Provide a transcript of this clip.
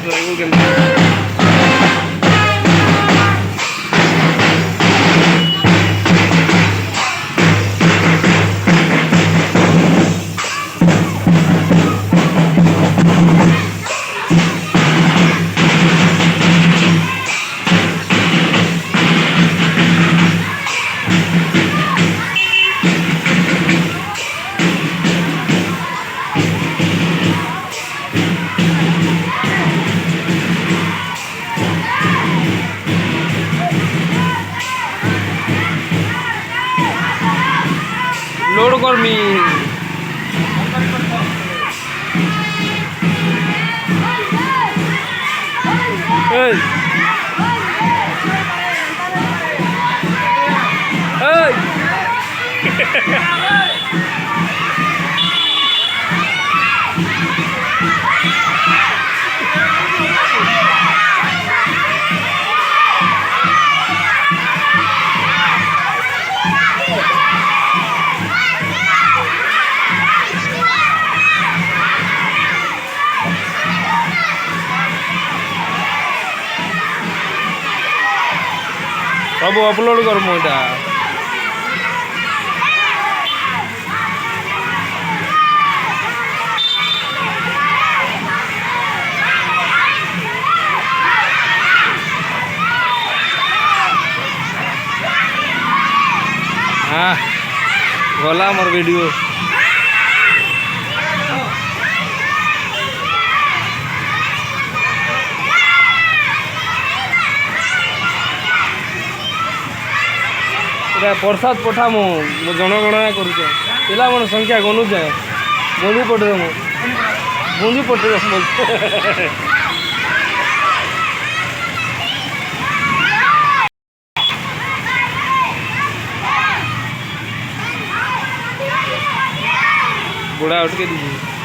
ରହିବୁ କେମିତି? लोड कर मी Hey! सब अपलोड कर मुझा हाँ गला मोर वीडियो प्रसाद पठा मु जनगणना करुचे पिला मन संख्या गणुचे बंदी पटे बंदी पटे बुढ़ा उठ के दीजिए।